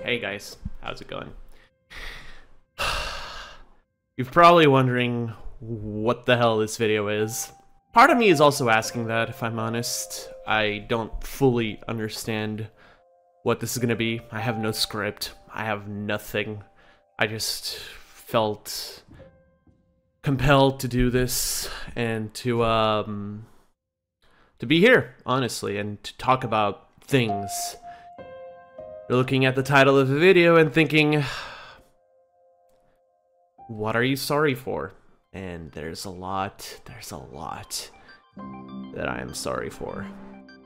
Hey guys, how's it going? You're probably wondering what the hell this video is. Part of me is also asking that, if I'm honest. I don't fully understand what this is gonna be. I have no script. I have nothing. I just felt compelled to do this and to be here, honestly, and to talk about things. You're looking at the title of the video and thinking, what are you sorry for? And there's a lot that I am sorry for.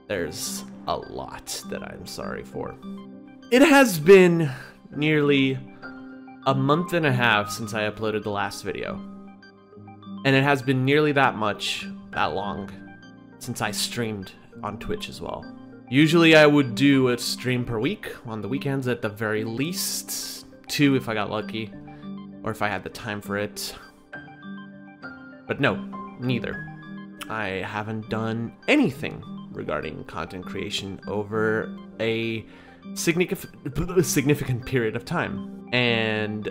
There's a lot that I'm sorry for. It has been nearly a month and a half since I uploaded the last video. And it has been nearly that long, since I streamed on Twitch as well. Usually I would do a stream per week, on the weekends at the very least, 2 if I got lucky, or if I had the time for it. But no, neither. I haven't done anything regarding content creation over a significant period of time. And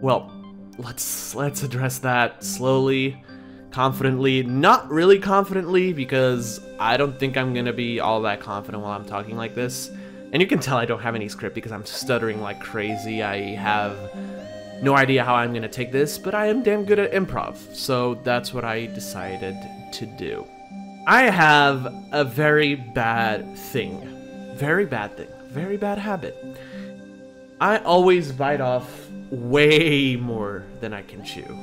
well, let's address that slowly, confidently. Not really confidently, because I don't think I'm gonna be all that confident while I'm talking like this. And you can tell I don't have any script because I'm stuttering like crazy. I have no idea how I'm gonna take this, but I am damn good at improv, so that's what I decided to do. I have a very bad habit. I always bite off way more than I can chew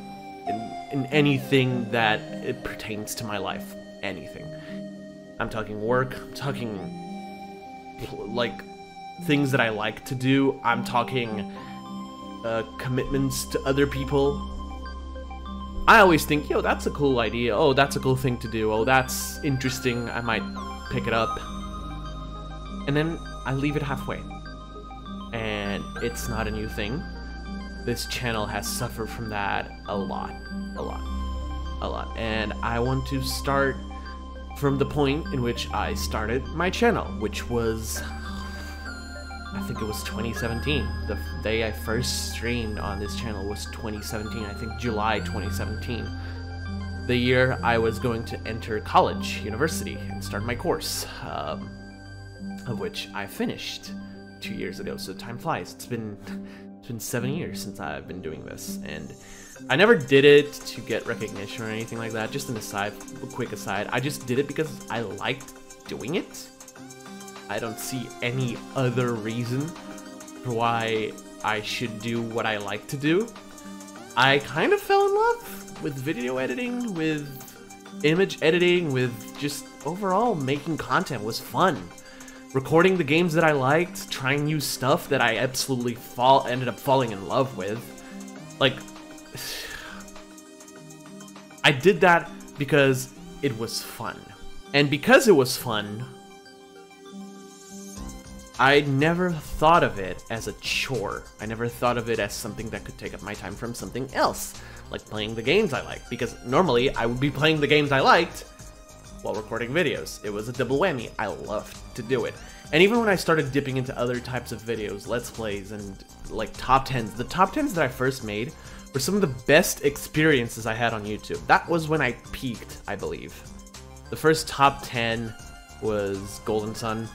in anything that it pertains to my life. Anything. I'm talking work, I'm talking like things that I like to do, I'm talking commitments to other people. I always think, yo, that's a cool idea, oh, that's a cool thing to do, oh, that's interesting, I might pick it up. And then I leave it halfway. And it's not a new thing. This channel has suffered from that a lot. And I want to start from the point in which I started my channel, which was, I think it was 2017. The day I first streamed on this channel was 2017, I think July 2017. The year I was going to enter college, university, and start my course, of which I finished 2 years ago, so time flies. It's been 7 years since I've been doing this, and I never did it to get recognition or anything like that. Just an aside, a quick aside, I just did it because I liked doing it. I don't see any other reason for why I should do what I like to do. I kind of fell in love with video editing, with image editing, with just overall making content was fun. Recording the games that I liked, trying new stuff that I absolutely ended up falling in love with. Like, I did that because it was fun. And because it was fun, I never thought of it as a chore. I never thought of it as something that could take up my time from something else, like playing the games I like, because normally I would be playing the games I liked while recording videos. It was a double whammy. I loved to do it. And even when I started dipping into other types of videos, Let's Plays, and like top 10s, the top 10s that I first made were some of the best experiences I had on YouTube. That was when I peaked, I believe. The first top 10 was Golden Sun,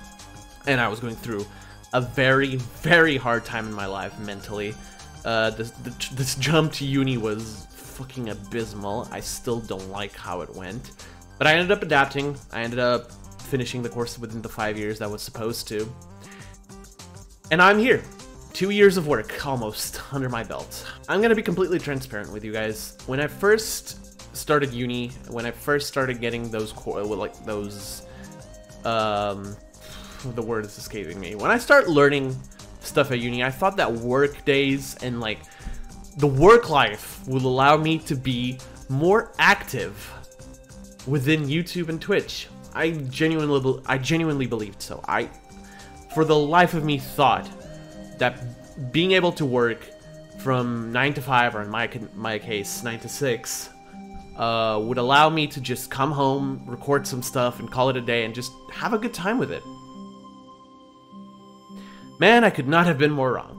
and I was going through a very, very hard time in my life mentally. This jump to uni was fucking abysmal. I still don't like how it went. But I ended up adapting. I ended up finishing the course within the 5 years that was supposed to. And I'm here. 2 years of work, almost, under my belt. I'm gonna be completely transparent with you guys. When I first started uni, when I first started getting those, the word is escaping me. When I start learning stuff at uni, I thought that work days and like the work life would allow me to be more active within YouTube and Twitch. I genuinely believed so. I, for the life of me, thought that being able to work from 9 to 5, or in my case, 9 to 6, would allow me to just come home, record some stuff, and call it a day, and just have a good time with it. Man, I could not have been more wrong.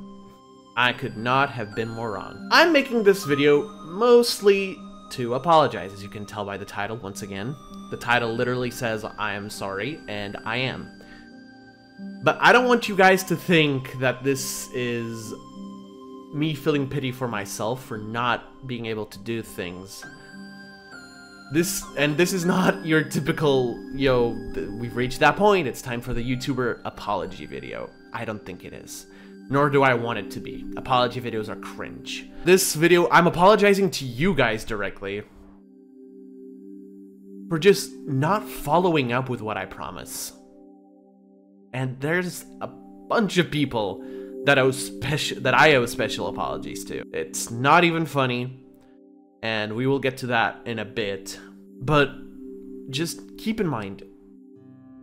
I could not have been more wrong. I'm making this video mostly to apologize, as you can tell by the title once again. The title literally says, I am sorry, and I am. But I don't want you guys to think that this is me feeling pity for myself for not being able to do things. This is not your typical, yo, we've reached that point, it's time for the YouTuber apology video. I don't think it is. Nor do I want it to be. Apology videos are cringe. This video, I'm apologizing to you guys directly for just not following up with what I promise. And there's a bunch of people that I owe special apologies to. It's not even funny, and we will get to that in a bit. But just keep in mind,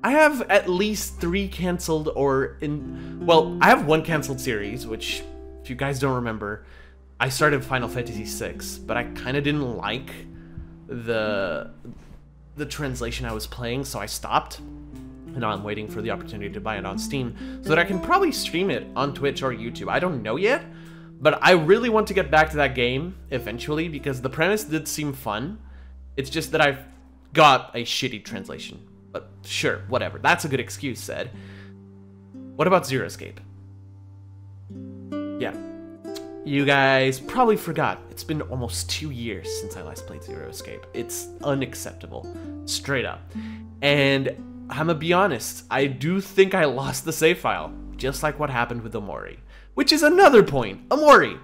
I have at least 3 canceled well, I have 1 canceled series, which, if you guys don't remember, I started Final Fantasy VI, but I kind of didn't like the translation I was playing, so I stopped. And now I'm waiting for the opportunity to buy it on Steam, so that I can probably stream it on Twitch or YouTube. I don't know yet, but I really want to get back to that game eventually, because the premise did seem fun. It's just that I've got a shitty translation. But sure, whatever. That's a good excuse, said. What about Zero Escape? Yeah. You guys probably forgot. It's been almost 2 years since I last played Zero Escape. It's unacceptable. Straight up. And I'm gonna be honest, I do think I lost the save file. Just like what happened with Omori. Which is another point. Omori!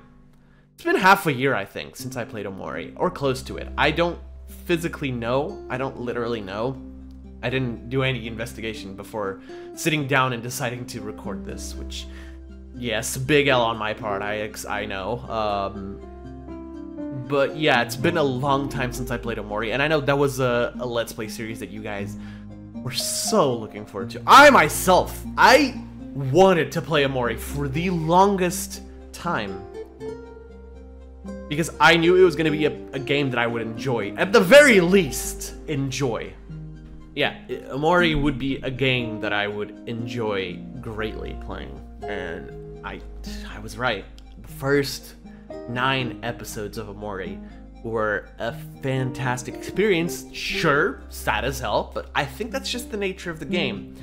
It's been half a year, I think, since I played Omori. Or close to it. I don't physically know. I don't literally know. I didn't do any investigation before sitting down and deciding to record this, which, yes, big L on my part, I know. But yeah, it's been a long time since I played Omori, and I know that was a Let's Play series that you guys were so looking forward to. I myself, I wanted to play Omori for the longest time, because I knew it was going to be a game that I would enjoy, at the very least, enjoy. Yeah, Omori would be a game that I would enjoy greatly playing, and I was right. The first 9 episodes of Omori were a fantastic experience. Sure, sad as hell, but I think that's just the nature of the game.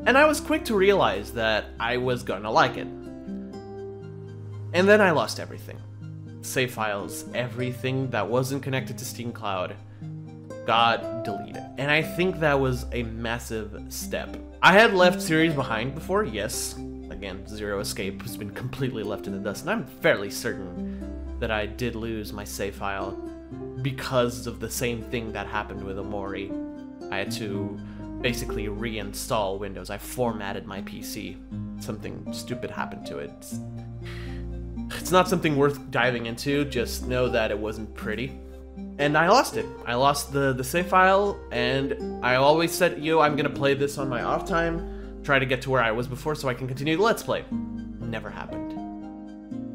And I was quick to realize that I was gonna like it. And then I lost everything. Save files, everything that wasn't connected to Steam Cloud got deleted. And I think that was a massive step. I had left series behind before, yes. Again, Zero Escape has been completely left in the dust, and I'm fairly certain that I did lose my save file because of the same thing that happened with Omori. I had to basically reinstall Windows. I formatted my PC. Something stupid happened to it. It's not something worth diving into, just know that it wasn't pretty. And I lost it. I lost the save file, and I always said, yo, I'm gonna play this on my off time, try to get to where I was before so I can continue the Let's Play. Never happened.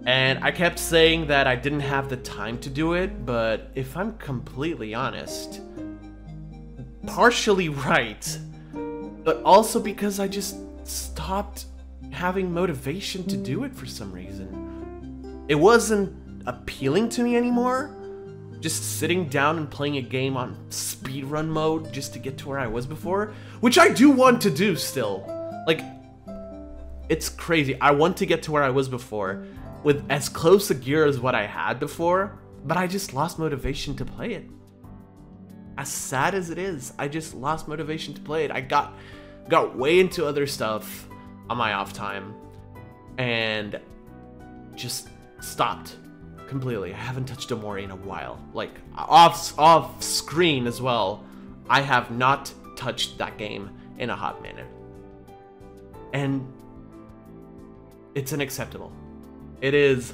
And I kept saying that I didn't have the time to do it, but if I'm completely honest, partially right, but also because I just stopped having motivation to do it for some reason. It wasn't appealing to me anymore. Just sitting down and playing a game on speedrun mode just to get to where I was before, which I do want to do still. Like, it's crazy. I want to get to where I was before with as close a gear as what I had before, but I just lost motivation to play it. As sad as it is, I just lost motivation to play it. I got way into other stuff on my off time and just stopped. Completely. I haven't touched Omori in a while. Like, off screen as well, I have not touched that game in a hot minute. And it's unacceptable. It is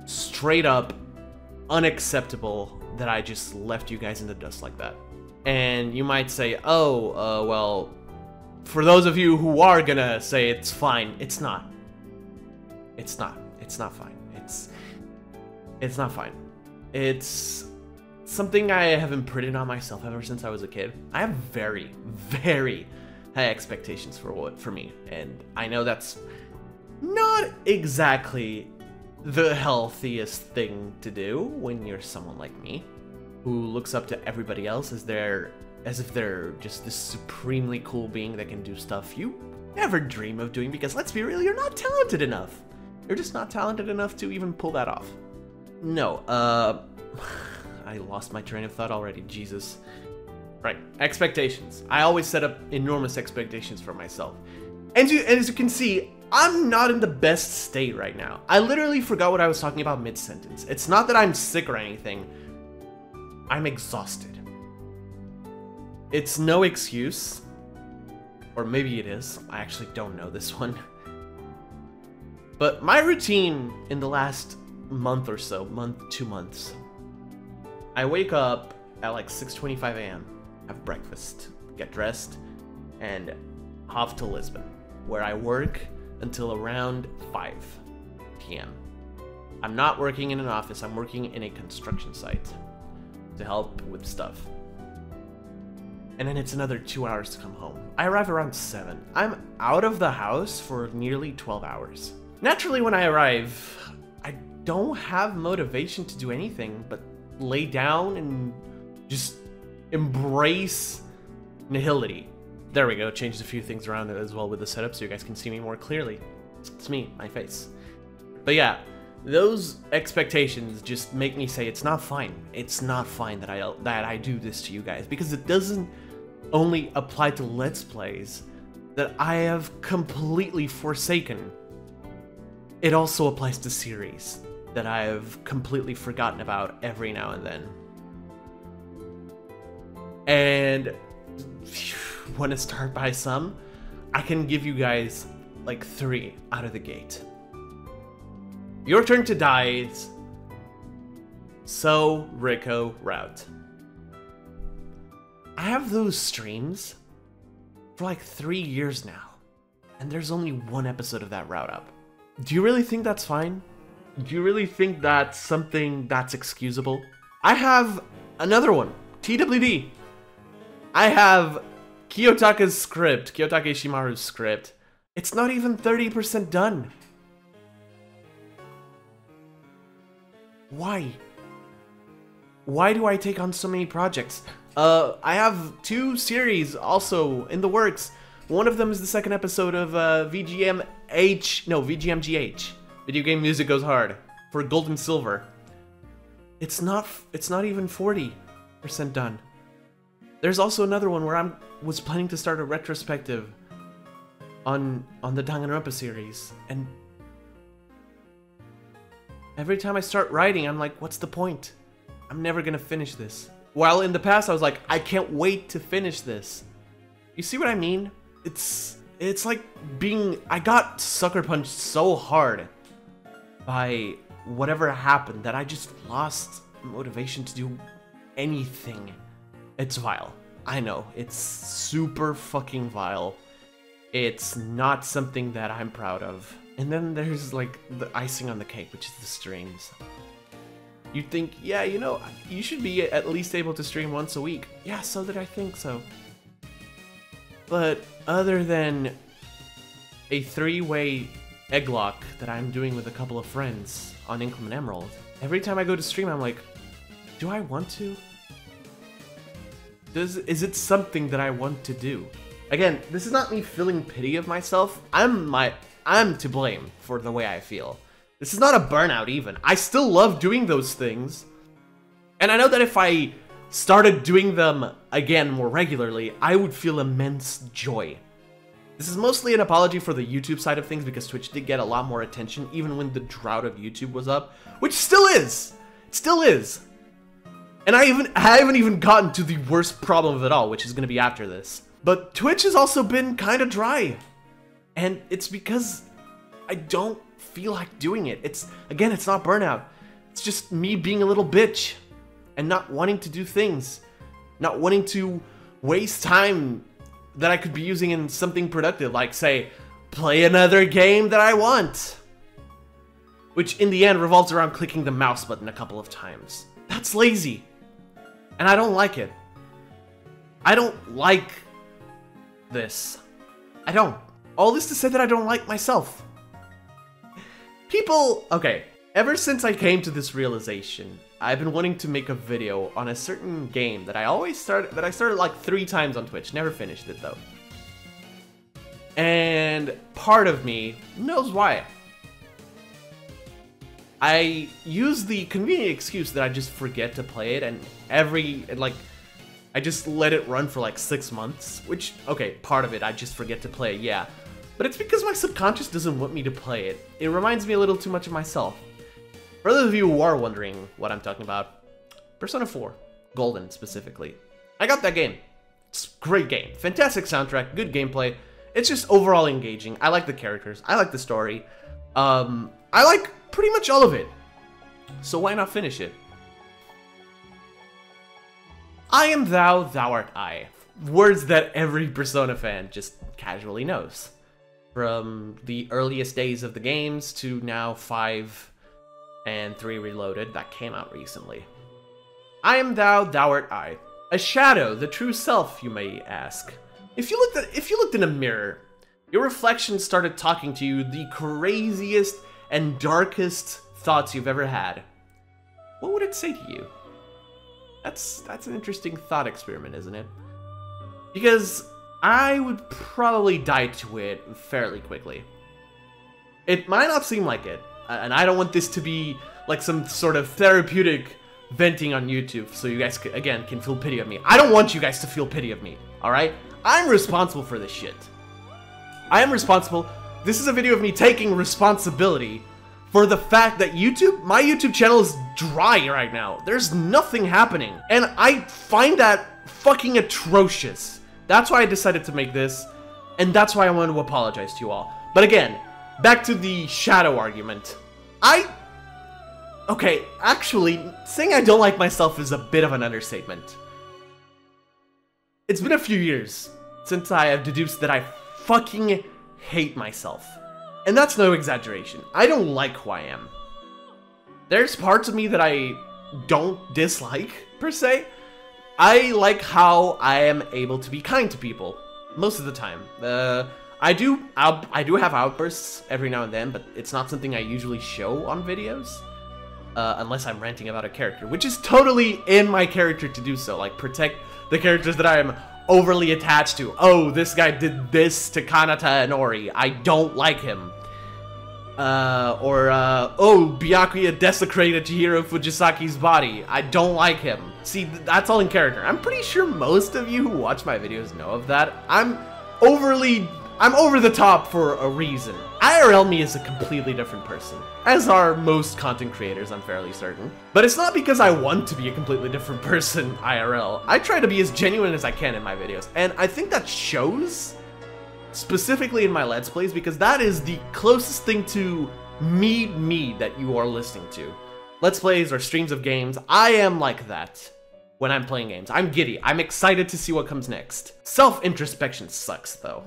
straight up unacceptable that I just left you guys in the dust like that. And you might say, oh, well, for those of you who are gonna say it's fine, it's not. It's not. It's not fine. It's not fine. It's something I have imprinted on myself ever since I was a kid. I have very, very high expectations for me, and I know that's not exactly the healthiest thing to do when you're someone like me, who looks up to everybody else as if they're just this supremely cool being that can do stuff you never dream of doing, because let's be real, you're not talented enough. You're just not talented enough to even pull that off. No, I lost my train of thought already, Jesus. Right, expectations. I always set up enormous expectations for myself. And as you can see, I'm not in the best state right now. I literally forgot what I was talking about mid-sentence. It's not that I'm sick or anything. I'm exhausted. It's no excuse. Or maybe it is. I actually don't know this one. But my routine in the last month or so, 2 months, I wake up at like 6:25 a.m., have breakfast, get dressed, and off to Lisbon, where I work until around 5 p.m. I'm not working in an office, I'm working in a construction site to help with stuff. And then it's another 2 hours to come home. I arrive around 7. I'm out of the house for nearly 12 hours. Naturally, when I arrive, I don't have motivation to do anything but lay down and just embrace nihility. There we go, changed a few things around as well with the setup so you guys can see me more clearly. It's me, my face. But yeah, those expectations just make me say it's not fine. It's not fine that I do this to you guys, because it doesn't only apply to Let's Plays that I have completely forsaken. It also applies to series that I have completely forgotten about every now and then. And want to start by some? I can give you guys like 3 out of the gate. Your Turn to Die's So Rico route. I have those streams for like 3 years now, and there's only 1 episode of that route up. Do you really think that's fine? Do you really think that's something that's excusable? I have another one, TWD. I have Kiyotake Ishimaru's script. It's not even 30% done. Why? Why do I take on so many projects? I have 2 series also in the works. One of them is the 2nd episode of VGMGH. Video Game Music Goes Hard for Gold and Silver. It's not even 40% done. There's also another one where I was planning to start a retrospective on the Danganronpa series, and every time I start writing, I'm like, what's the point? I'm never gonna finish this. While in the past, I was like, I can't wait to finish this. You see what I mean? It's like I got sucker punched so hard by whatever happened that I just lost motivation to do anything. It's vile. I know, it's super fucking vile. It's not something that I'm proud of. And then there's like the icing on the cake, which is the streams. You'd think, yeah, you know, you should be at least able to stream once a week. Yeah, so did I think so. But other than a 3-way egglock that I'm doing with a couple of friends on Inclement Emerald, every time I go to stream, I'm like, do I want to? Is it something that I want to do? Again, this is not me feeling pity of myself. I'm to blame for the way I feel. This is not a burnout even. I still love doing those things. And I know that if I started doing them again more regularly, I would feel immense joy. This is mostly an apology for the YouTube side of things, because Twitch did get a lot more attention even when the drought of YouTube was up, which still is. It still is. And I haven't even gotten to the worst problem of it all, which is going to be after this. But Twitch has also been kind of dry. And it's because I don't feel like doing it. Again, it's not burnout. It's just me being a little bitch and not wanting to do things. Not wanting to waste time that I could be using in something productive, like, say, play another game that I want. Which in the end revolves around clicking the mouse button a couple of times. That's lazy. And I don't like it. I don't like this. I don't. All this to say that I don't like myself. People, okay, ever since I came to this realization, I've been wanting to make a video on a certain game that I started like 3 times on Twitch, never finished it though. And part of me knows why. I use the convenient excuse that I just forget to play it, and I just let it run for like 6 months, which, okay, part of it, I just forget to play it, yeah. But it's because my subconscious doesn't want me to play it. It reminds me a little too much of myself. For those of you who are wondering what I'm talking about, Persona 4, Golden specifically. I got that game. It's a great game. Fantastic soundtrack, good gameplay. It's just overall engaging. I like the characters. I like the story. I like pretty much all of it. So why not finish it? I am thou, thou art I. Words that every Persona fan just casually knows. From the earliest days of the games to now 5 and 3 Reloaded that came out recently. I am thou, thou art I. A shadow, the true self, you may ask. If you looked in a mirror, your reflection started talking to you the craziest and darkest thoughts you've ever had. What would it say to you? That's an interesting thought experiment, isn't it? Because I would probably die to it fairly quickly. It might not seem like it, and I don't want this to be like some sort of therapeutic venting on YouTube so you guys, again, can feel pity of me. I don't want you guys to feel pity of me, alright? I'm responsible for this shit. I am responsible. This is a video of me taking responsibility for the fact that my YouTube channel is dry right now. There's nothing happening. And I find that fucking atrocious. That's why I decided to make this, and that's why I wanted to apologize to you all. But again, back to the shadow argument. Okay, actually, saying I don't like myself is a bit of an understatement. It's been a few years since I have deduced that I fucking hate myself. And that's no exaggeration. I don't like who I am. There's parts of me that I don't dislike, per se. I like how I am able to be kind to people, most of the time. I do have outbursts every now and then, but it's not something I usually show on videos. Unless I'm ranting about a character, which is totally in my character to do so, like protect the characters that I am overly attached to. Oh, this guy did this to Kanata and Ori. I don't like him. Oh, Byakuya desecrated Chihiro Fujisaki's body. I don't like him. See, that's all in character. I'm pretty sure most of you who watch my videos know of that. I'm over the top for a reason. IRL me is a completely different person, as are most content creators, I'm fairly certain. But it's not because I want to be a completely different person IRL. I try to be as genuine as I can in my videos, and I think that shows specifically in my Let's Plays, because that is the closest thing to me that you are listening to. Let's Plays or streams of games, I am like that when I'm playing games. I'm giddy. I'm excited to see what comes next. Self-introspection sucks, though.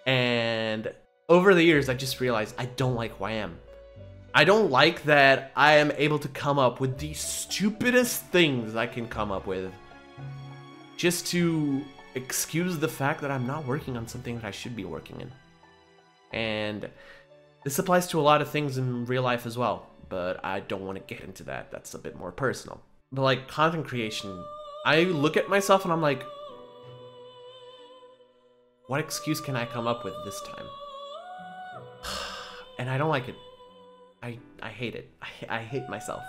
And over the years, I just realized I don't like who I am. I don't like that I am able to come up with the stupidest things I can come up with just to excuse the fact that I'm not working on something that I should be working in. And this applies to a lot of things in real life as well, but I don't want to get into that. That's a bit more personal. But like content creation, I look at myself and I'm like, what excuse can I come up with this time? And I don't like it. I hate it. I hate myself.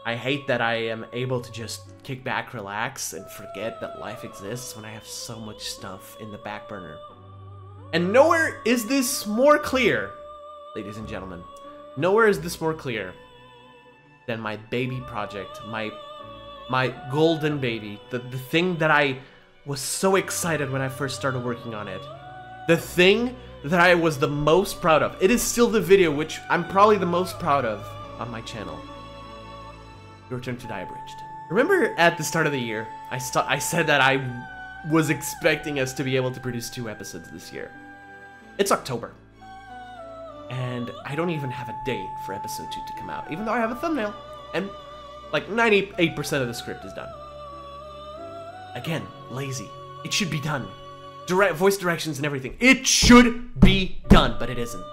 I hate that I am able to just kick back, relax, and forget that life exists when I have so much stuff in the back burner. And nowhere is this more clear, ladies and gentlemen. Nowhere is this more clear than my baby project, my golden baby, the thing that I was so excited when I first started working on it. The thing that I was the most proud of. It is still the video which I'm probably the most proud of on my channel. Your Turn to Die Abridged. Remember at the start of the year, I said that I was expecting us to be able to produce 2 episodes this year. It's October. And I don't even have a date for episode 2 to come out, even though I have a thumbnail. And Like 98% of the script is done. Again, lazy. It should be done. Voice directions and everything. It should be done, but it isn't.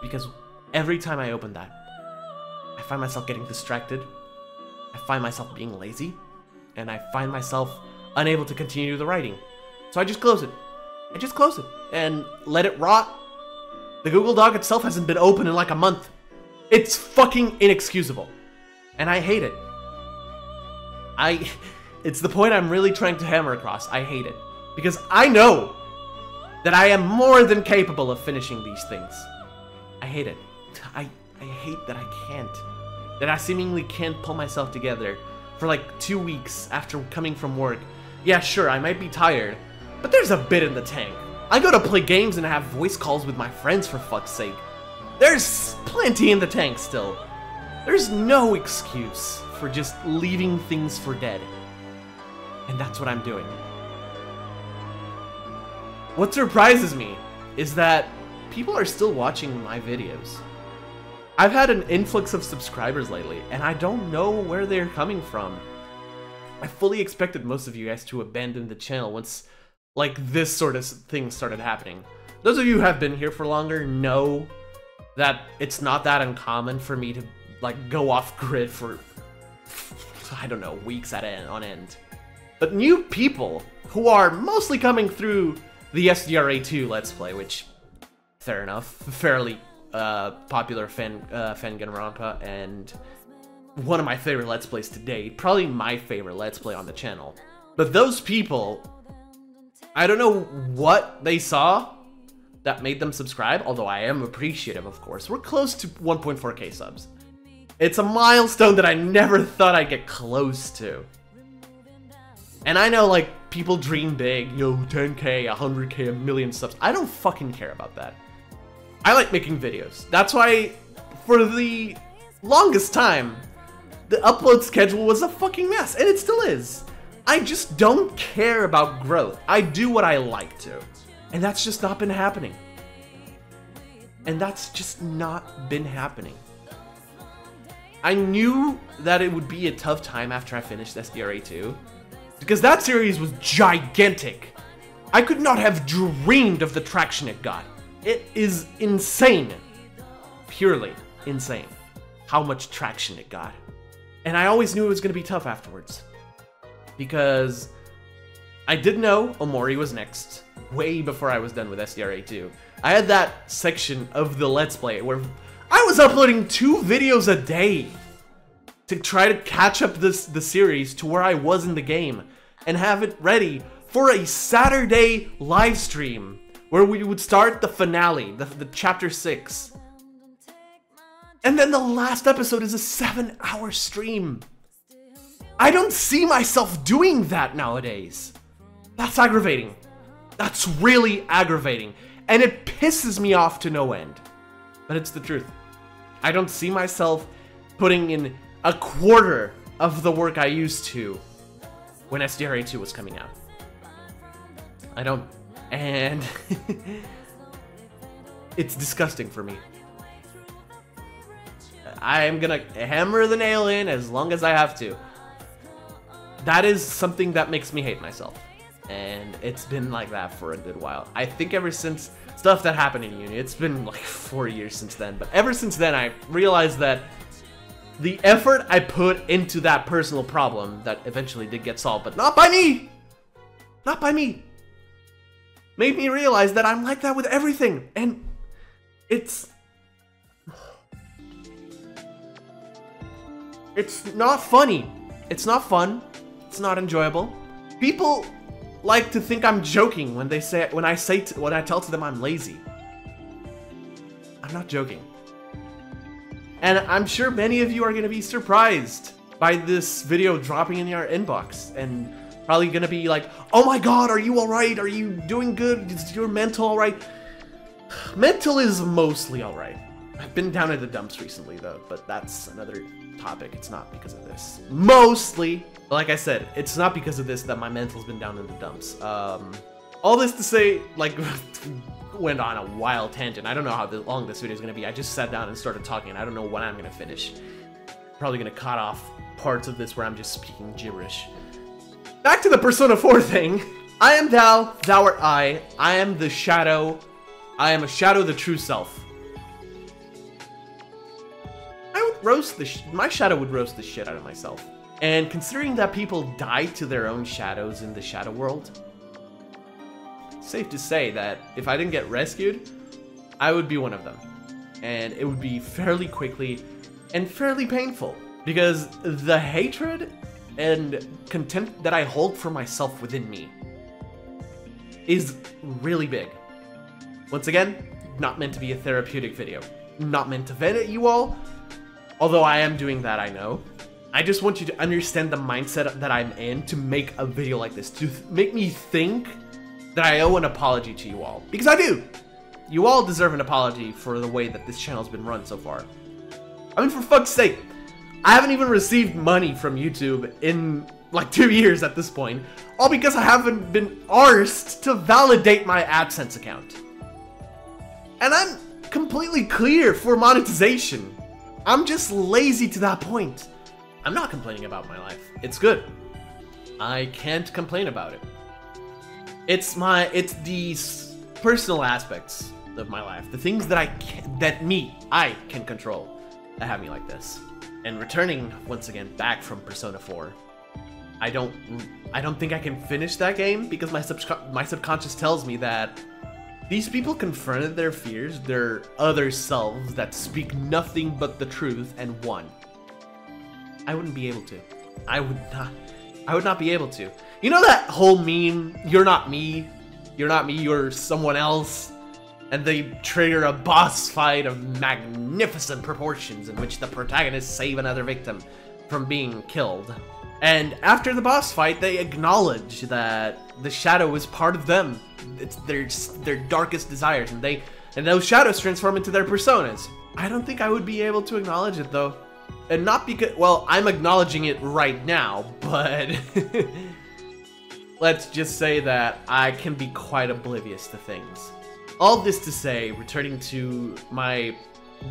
Because every time I open that, I find myself getting distracted. I find myself being lazy. And I find myself unable to continue the writing. So I just close it. I just close it and let it rot. The Google Doc itself hasn't been open in like a month. It's fucking inexcusable. And I hate it. It's the point I'm really trying to hammer across. I hate it. Because I know that I am more than capable of finishing these things. I hate it. I hate that I can't. That I seemingly can't pull myself together for like 2 weeks after coming from work. Yeah, sure, I might be tired, but there's a bit in the tank. I go to play games and have voice calls with my friends, for fuck's sake. There's plenty in the tank still. There's no excuse for just leaving things for dead. And that's what I'm doing. What surprises me is that people are still watching my videos. I've had an influx of subscribers lately, and I don't know where they're coming from. I fully expected most of you guys to abandon the channel once, like, this sort of thing started happening. Those of you who have been here for longer know that it's not that uncommon for me to, like, go off grid for, I don't know, weeks on end. But new people who are mostly coming through the SDRA2 Let's Play, which, fair enough, fairly popular Fanganrampa, and one of my favorite Let's Plays to date, probably my favorite Let's Play on the channel. But those people, I don't know what they saw that made them subscribe, although I am appreciative, of course. We're close to 1.4k subs. It's a milestone that I never thought I'd get close to. And I know, like, people dream big, yo, 10k, 100k, a million subs. I don't fucking care about that. I like making videos. That's why, for the longest time, the upload schedule was a fucking mess, and it still is. I just don't care about growth. I do what I like to. And that's just not been happening. And that's just not been happening. I knew that it would be a tough time after I finished SDRA 2. Because that series was gigantic. I could not have dreamed of the traction it got. It is insane. Purely insane. How much traction it got. And I always knew it was going to be tough afterwards. Because I did know Omori was next. Way before I was done with SDRA 2. I had that section of the Let's Play where I was uploading 2 videos a day to try to catch up the series to where I was in the game and have it ready for a Saturday live stream where we would start the finale, the chapter 6. And then the last episode is a 7-hour stream. I don't see myself doing that nowadays. That's aggravating. That's really aggravating. And it pisses me off to no end. But it's the truth. I don't see myself putting in a quarter of the work I used to when SDRA 2 was coming out. I don't. And it's disgusting for me. I'm gonna hammer the nail in as long as I have to. That is something that makes me hate myself. And it's been like that for a good while. I think ever since stuff that happened in uni, it's been like 4 years since then, but ever since then I realized that the effort I put into that personal problem that eventually did get solved, but not by me! Not by me! Made me realize that I'm like that with everything, and it's not funny. It's not fun. It's not enjoyable. People like to think I'm joking when I tell to them I'm lazy. I'm not joking. And I'm sure many of you are going to be surprised by this video dropping in your inbox and probably going to be like, oh my god, are you alright? Are you doing good? Is your mental alright? Mental is mostly alright. I've been down in the dumps recently though, but that's another topic. It's not because of this. Mostly. Like I said, it's not because of this that my mental's been down in the dumps. All this to say, like, went on a wild tangent. I don't know how long this video is going to be. I just sat down and started talking. I don't know when I'm going to finish. Probably going to cut off parts of this where I'm just speaking gibberish. Back to the Persona 4 thing. I am thou, thou art I am the shadow, I am a shadow of the true self. I would roast my shadow would roast the shit out of myself. And considering that people die to their own shadows in the shadow world, safe to say that if I didn't get rescued, I would be one of them. And it would be fairly quickly and fairly painful, because the hatred and contempt that I hold for myself within me is really big. Once again, not meant to be a therapeutic video. Not meant to vent at you all, although I am doing that, I know. I just want you to understand the mindset that I'm in to make a video like this, to make me think that I owe an apology to you all. Because I do! You all deserve an apology for the way that this channel's been run so far. I mean, for fuck's sake, I haven't even received money from YouTube in like 2 years at this point, all because I haven't been arsed to validate my AdSense account. And I'm completely clear for monetization. I'm just lazy to that point. I'm not complaining about my life. It's good. I can't complain about it. It's these personal aspects of my life, the things that I can control, that have me like this. And returning once again back from Persona 4, I don't think I can finish that game because my subconscious tells me that these people confronted their fears, their other selves that speak nothing but the truth, and won. I wouldn't be able to. I would not be able to. You know that whole meme, you're not me, you're someone else? And they trigger a boss fight of magnificent proportions in which the protagonists save another victim from being killed. And after the boss fight, they acknowledge that the shadow is part of them. It's their darkest desires, and those shadows transform into their personas. I don't think I would be able to acknowledge it though. And not because, well, I'm acknowledging it right now, but let's just say that I can be quite oblivious to things. All this to say, returning to my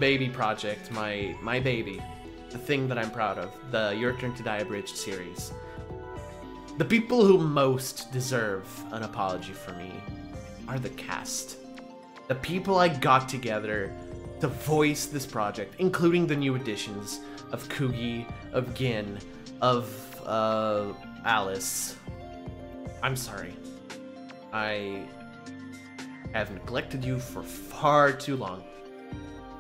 baby project, my baby, the thing that I'm proud of, the Your Turn to Die Abridged series. The people who most deserve an apology from me are the cast. The people I got together to voice this project, including the new additions of Kugi, of Gin, of Alice. I'm sorry. I have neglected you for far too long.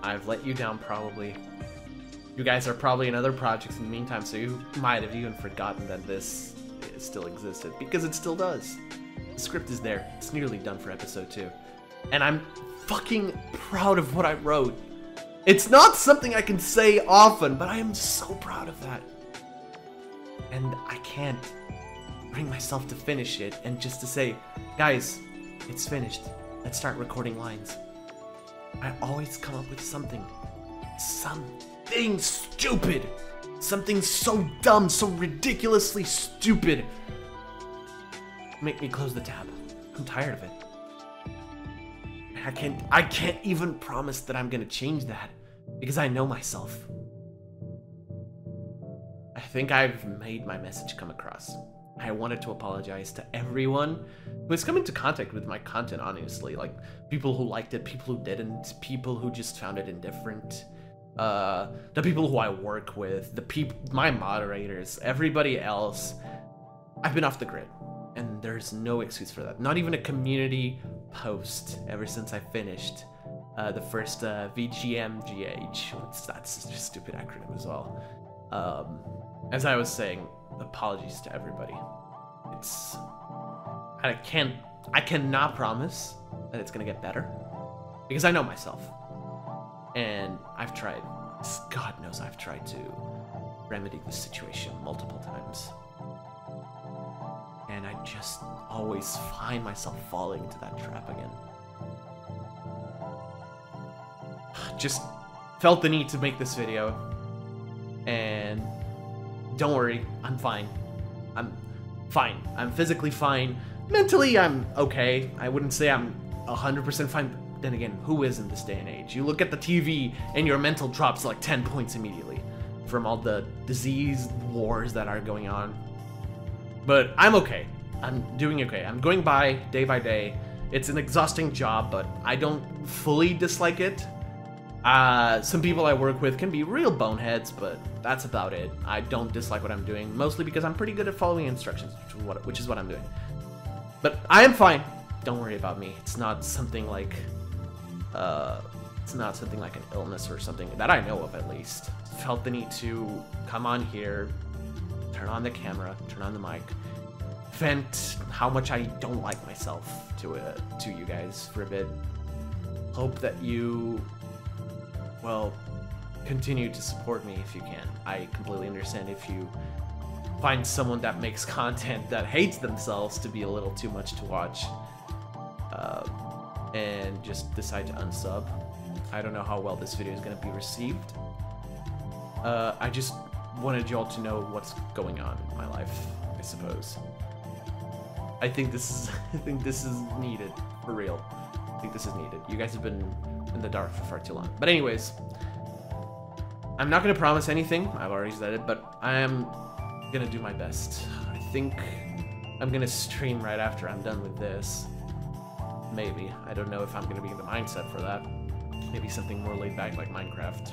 I've let you down probably. You guys are probably in other projects in the meantime, so you might have even forgotten that this still existed, because it still does. The script is there. It's nearly done for episode 2. And I'm fucking proud of what I wrote. It's not something I can say often, but I am so proud of that. And I can't bring myself to finish it and just to say, guys, it's finished. Let's start recording lines. I always come up with something stupid. Something so dumb, so ridiculously stupid. Make me close the tab. I'm tired of it. I can't even promise that I'm gonna change that, because I know myself. I think I've made my message come across. I wanted to apologize to everyone who has come into contact with my content, honestly. Like, people who liked it, people who didn't, people who just found it indifferent. The people who I work with, my moderators, everybody else. I've been off the grid, and there's no excuse for that. Not even a community post ever since I finished the first VGMGH. That's a stupid acronym as well. As I was saying, apologies to everybody. I cannot promise that it's gonna get better, because I know myself. And I've tried, God knows I've tried to remedy this situation multiple times. And I just always find myself falling into that trap again. Just felt the need to make this video. And don't worry, I'm fine. I'm fine. I'm physically fine. Mentally, I'm okay. I wouldn't say I'm 100% fine. Then again, who is in this day and age? You look at the TV and your mental drops like 10 points immediately. from all the disease wars that are going on. But I'm okay. I'm doing okay. I'm going by day. It's an exhausting job, but I don't fully dislike it. Some people I work with can be real boneheads, but that's about it. I don't dislike what I'm doing, mostly because I'm pretty good at following instructions, which is what I'm doing. But I am fine. Don't worry about me. It's not something like, an illness or something that I know of, at least. Felt the need to come on here, turn on the camera, turn on the mic, vent how much I don't like myself to you guys for a bit. Hope that you, well, continue to support me if you can. I completely understand if you find someone that makes content that hates themselves to be a little too much to watch, and just decide to unsub. I don't know how well this video is going to be received. I just wanted you all to know what's going on in my life, I suppose. I think this is needed, for real. I think this is needed. You guys have been in the dark for far too long. But anyways, I'm not gonna promise anything. I've already said it, but I am gonna do my best. I think I'm gonna stream right after I'm done with this. Maybe. I don't know if I'm gonna be in the mindset for that. Maybe something more laid back like Minecraft.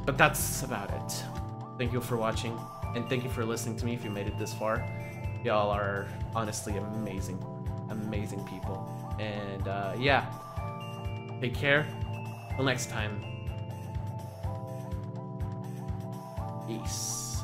But that's about it. Thank you for watching, and thank you for listening to me if you made it this far. Y'all are honestly amazing, amazing people. And yeah, take care. Till next time. Peace.